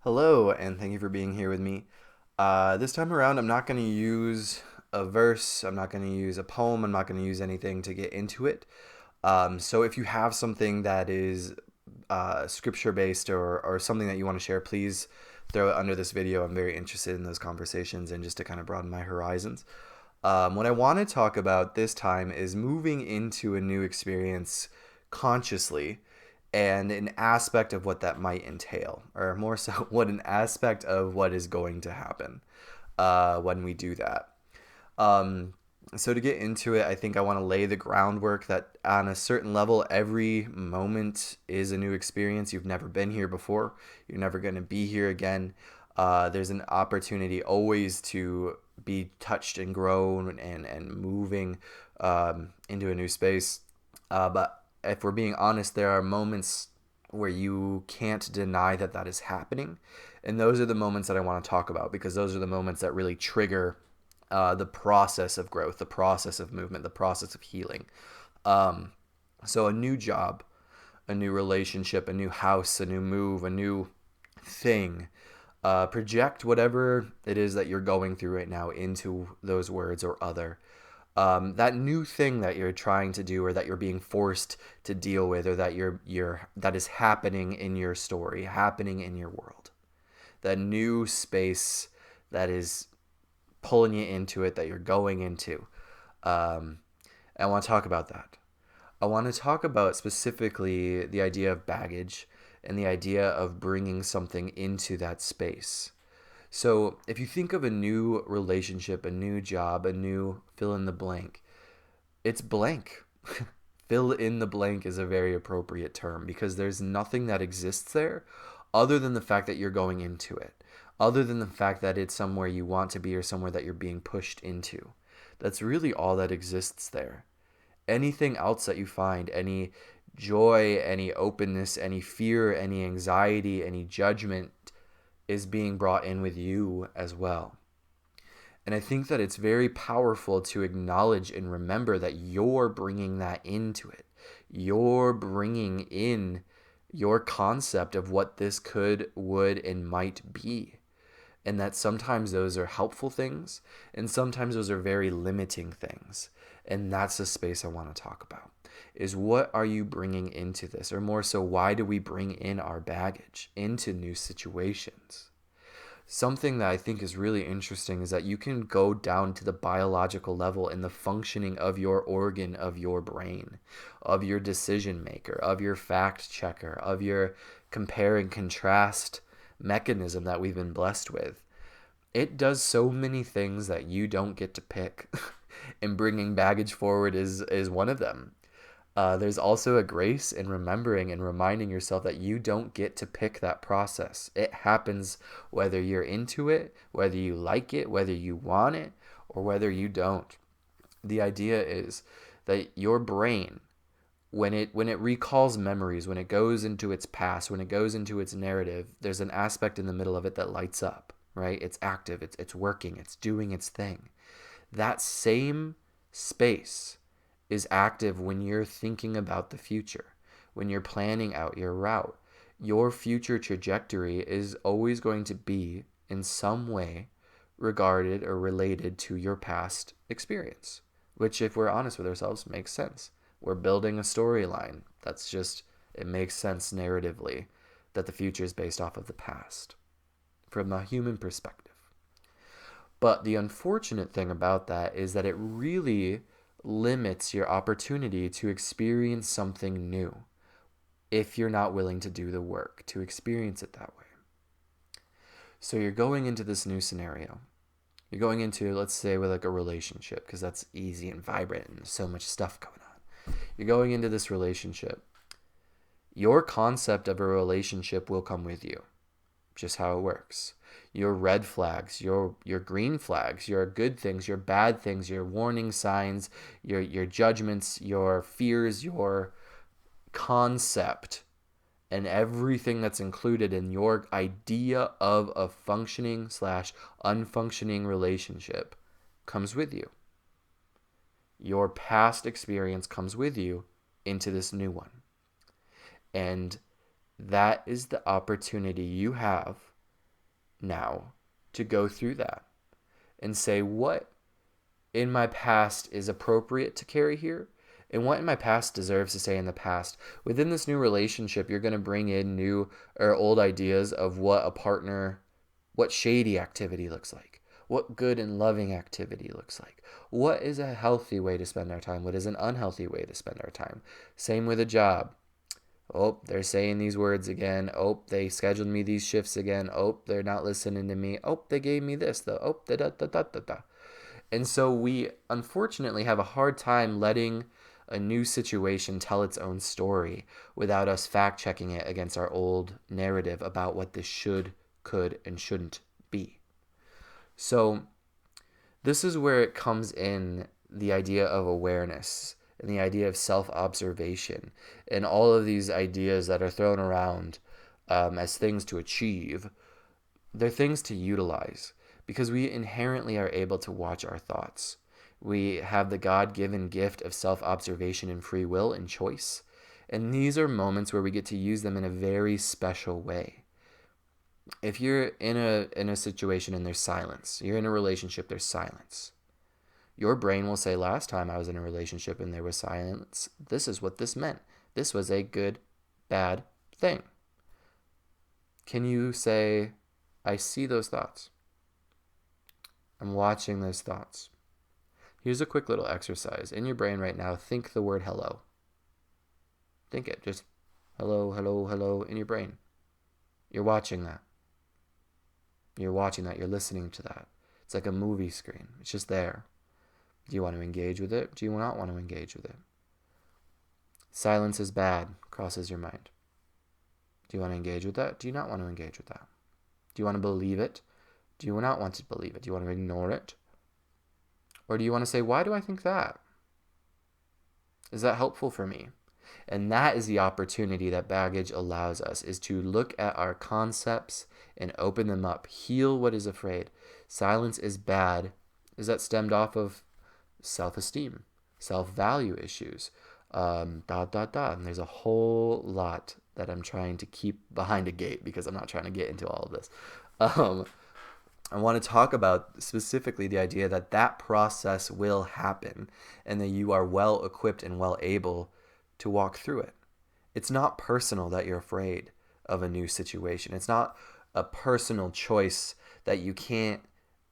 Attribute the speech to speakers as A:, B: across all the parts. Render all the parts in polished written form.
A: Hello, and thank you for being here with me. This time around, I'm not going to use a verse, I'm not going to use a poem, I'm not going to use anything to get into it. So if you have something that is scripture based or something that you want to share, please throw it under this video. I'm very interested in those conversations and just to kind of broaden my horizons. What I want to talk about this time is moving into a new experience consciously and an aspect of what that might entail, or more so, what an aspect of what is going to happen when we do that. Um, so to get into it, I think I want to lay the groundwork that on a certain level, every moment is a new experience. You've never been here before. You're never going to be here again. There's an opportunity always to be touched and grown and moving into a new space. But if we're being honest, there are moments where you can't deny that that is happening. And those are the moments that I want to talk about because those are the moments that really trigger the process of growth, the process of movement, the process of healing. Um, so a new job, a new relationship, a new house, a new move, a new thing. Project whatever it is that you're going through right now into those words or other. That new thing that you're trying to do or that you're being forced to deal with or that you're that is happening in your story, happening in your world. That new space that is pulling you into it, that you're going into. Um, I want to talk about that. I want to talk about specifically the idea of baggage and the idea of bringing something into that space. So, if you think of a new relationship, a new job, a new fill in the blank, it's blank. Fill in the blank is a very appropriate term because there's nothing that exists there other than the fact that you're going into it, other than the fact that it's somewhere you want to be or somewhere that you're being pushed into. That's really all that exists there. Anything else that you find, any joy, any openness, any fear, any anxiety, any judgment, is being brought in with you as well. And I think that it's very powerful to acknowledge and remember that you're bringing that into it. You're bringing in your concept of what this could, would, and might be. And that sometimes those are helpful things, and sometimes those are very limiting things. And that's the space I want to talk about. Is what are you bringing into this? Or more so, why do we bring in our baggage into new situations? Something that I think is really interesting is that you can go down to the biological level in the functioning of your organ, of your brain, of your decision maker, of your fact checker, of your compare and contrast mechanism that we've been blessed with. It does so many things that you don't get to pick. And bringing baggage forward is one of them. There's also a grace in remembering and reminding yourself that you don't get to pick that process. It happens whether you're into it, whether you like it, whether you want it, or whether you don't. The idea is that your brain, when it recalls memories, when it goes into its past, when it goes into its narrative, there's an aspect in the middle of it that lights up, right? It's active, it's working, it's doing its thing. That same space is active when you're thinking about the future, when you're planning out your route. Your future trajectory is always going to be, in some way, regarded or related to your past experience, which, if we're honest with ourselves, makes sense. We're building a storyline. That's just, it makes sense narratively that the future is based off of the past from a human perspective. But the unfortunate thing about that is that it really limits your opportunity to experience something new if you're not willing to do the work to experience it that way. So you're going into this new scenario. You're going into, let's say, with like a relationship, because that's easy and vibrant and so much stuff going on. You're going into this relationship. Your concept of a relationship will come with you, just how it works. Your red flags, your green flags, your good things, your bad things, your warning signs, your judgments, your fears, your concept, and everything that's included in your idea of a functioning slash unfunctioning relationship comes with you. Your past experience comes with you into this new one. And that is the opportunity you have now to go through that and say what in my past is appropriate to carry here and what in my past deserves to stay in the past. Within this new relationship, you're going to bring in new or old ideas of what a partner, what shady activity looks like, what good and loving activity looks like, what is a healthy way to spend our time, what is an unhealthy way to spend our time. Same with a job. Oh, they're saying these words again. Oh, they scheduled me these shifts again. Oh, they're not listening to me. Oh, they gave me this though. Oh, da da da da da da. And so we unfortunately have a hard time letting a new situation tell its own story without us fact checking it against our old narrative about what this should, could, and shouldn't be. So this is where it comes in, the idea of awareness and the idea of self-observation and all of these ideas that are thrown around as things to achieve. They're things to utilize because we inherently are able to watch our thoughts. We have the God-given gift of self-observation and free will and choice. And these are moments where we get to use them in a very special way. If you're in a situation and there's silence, you're in a relationship, there's silence. Your brain will say, last time I was in a relationship and there was silence, this is what this meant. This was a good, bad thing. Can you say, I see those thoughts. I'm watching those thoughts. Here's a quick little exercise. In your brain right now, think the word hello. Think it. Just hello, hello, hello in your brain. You're watching that. You're watching that. You're listening to that. It's like a movie screen. It's just there. Do you want to engage with it? Do you not want to engage with it? Silence is bad, crosses your mind. Do you want to engage with that? Do you not want to engage with that? Do you want to believe it? Do you not want to believe it? Do you want to ignore it? Or do you want to say, why do I think that? Is that helpful for me? And that is the opportunity that baggage allows us, is to look at our concepts and open them up. Heal what is afraid. Silence is bad. Is that stemmed off of self-esteem, self-value issues, And there's a whole lot that I'm trying to keep behind a gate because I'm not trying to get into all of this. I want to talk about specifically the idea that that process will happen and that you are well equipped and well able to walk through it. It's not personal that you're afraid of a new situation. It's not a personal choice that you can't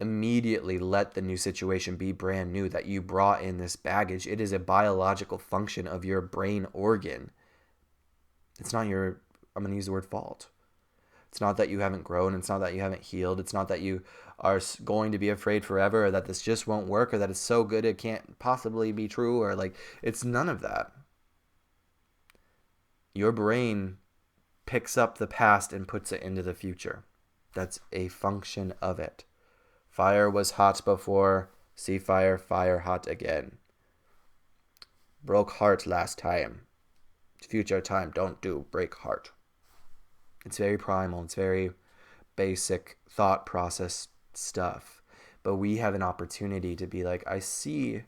A: immediately let the new situation be brand new, that you brought in this baggage. It is a biological function of your brain organ. It's not your, I'm going to use the word fault. It's not that you haven't grown. It's not that you haven't healed. It's not that you are going to be afraid forever, or that this just won't work, or that it's so good it can't possibly be true, or like, it's none of that. Your brain picks up the past and puts it into the future. That's a function of it. Fire was hot before, see fire, fire hot again. Broke heart last time. Future time, don't do, break heart. It's very primal, it's very basic thought process stuff. But we have an opportunity to be like, I see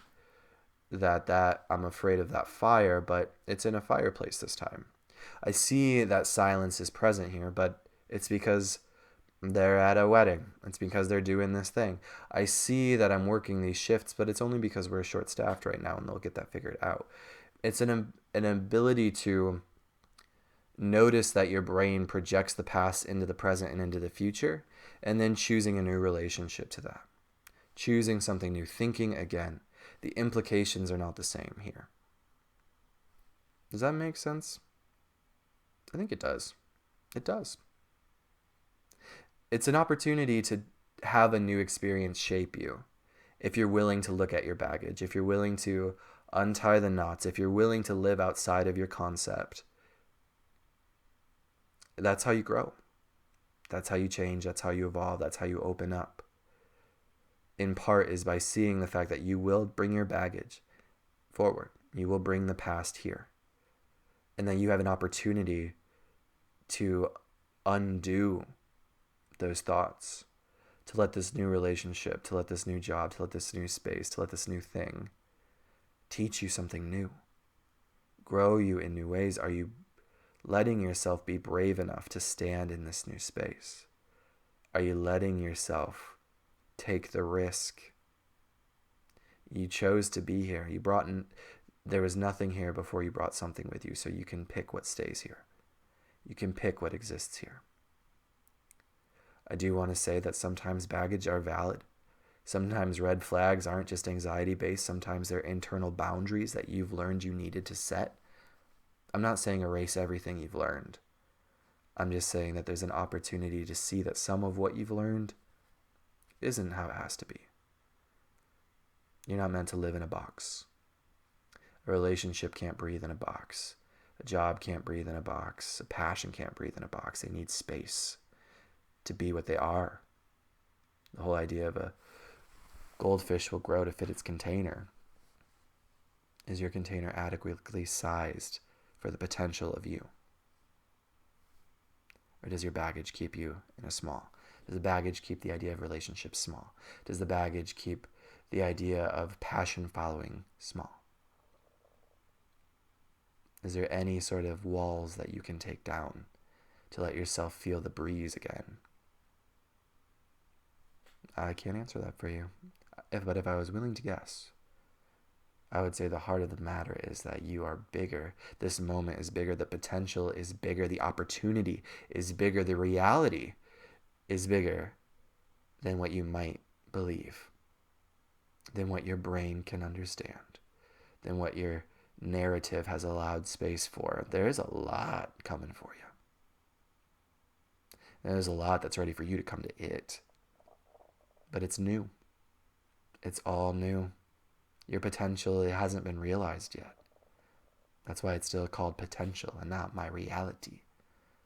A: that I'm afraid of that fire, but it's in a fireplace this time. I see that silence is present here, but it's because they're at a wedding. It's because they're doing this thing. I see that I'm working these shifts, but it's only because we're short-staffed right now, and they'll get that figured out. It's an ability to notice that your brain projects the past into the present and into the future, and then choosing a new relationship to that. Choosing something new, thinking again. The implications are not the same here. Does that make sense? I think it does. It does. It's an opportunity to have a new experience shape you. If you're willing to look at your baggage, if you're willing to untie the knots, if you're willing to live outside of your concept, that's how you grow. That's how you change. That's how you evolve. That's how you open up. In part is by seeing the fact that you will bring your baggage forward. You will bring the past here. And then you have an opportunity to undo those thoughts, to let this new relationship, to let this new job, to let this new space, to let this new thing teach you something new, grow you in new ways. Are you letting yourself be brave enough to stand in this new space? Are you letting yourself take the risk? You chose to be here. There was nothing here before you brought something with you, so you can pick what stays here. You can pick what exists here. I do want to say that sometimes baggage are valid. Sometimes red flags aren't just anxiety based. Sometimes they're internal boundaries that you've learned you needed to set. I'm not saying erase everything you've learned. I'm just saying that there's an opportunity to see that some of what you've learned isn't how it has to be. You're not meant to live in a box. A relationship can't breathe in a box. A job can't breathe in a box. A passion can't breathe in a box. They need space to be what they are. The whole idea of a goldfish will grow to fit its container. Is your container adequately sized for the potential of you? Or does your baggage keep you in a small? Does the baggage keep the idea of relationships small? Does the baggage keep the idea of passion following small? Is there any sort of walls that you can take down to let yourself feel the breeze again? I can't answer that for you. But if I was willing to guess, I would say the heart of the matter is that you are bigger. This moment is bigger. The potential is bigger. The opportunity is bigger. The reality is bigger than what you might believe, than what your brain can understand, than what your narrative has allowed space for. There's a lot coming for you. There's a lot that's ready for you to come to it. But it's new. It's all new. Your potential, it hasn't been realized yet. That's why it's still called potential and not my reality.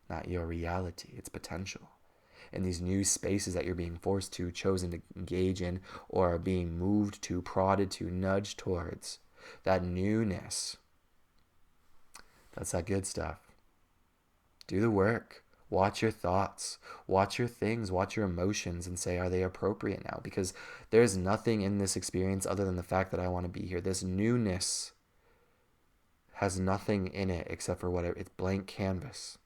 A: Not your reality. It's potential. And these new spaces that you're being forced to, chosen to engage in, or are being moved to, prodded to, nudged towards, that newness. That's that good stuff. Do the work. Watch your thoughts. Watch your things. Watch your emotions and say, are they appropriate now? Because there's nothing in this experience other than the fact that I want to be here. This newness has nothing in it except for whatever. It's blank canvas.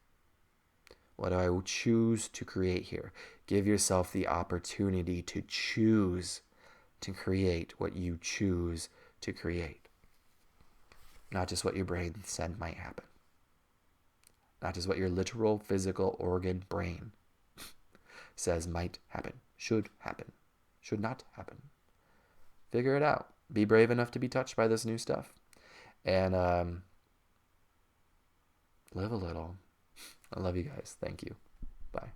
A: What do I choose to create here? Give yourself the opportunity to choose to create what you choose to create. Not just what your brain said might happen. Not just what your literal physical organ brain says might happen, should not happen. Figure it out. Be brave enough to be touched by this new stuff. And live a little. I love you guys. Thank you. Bye.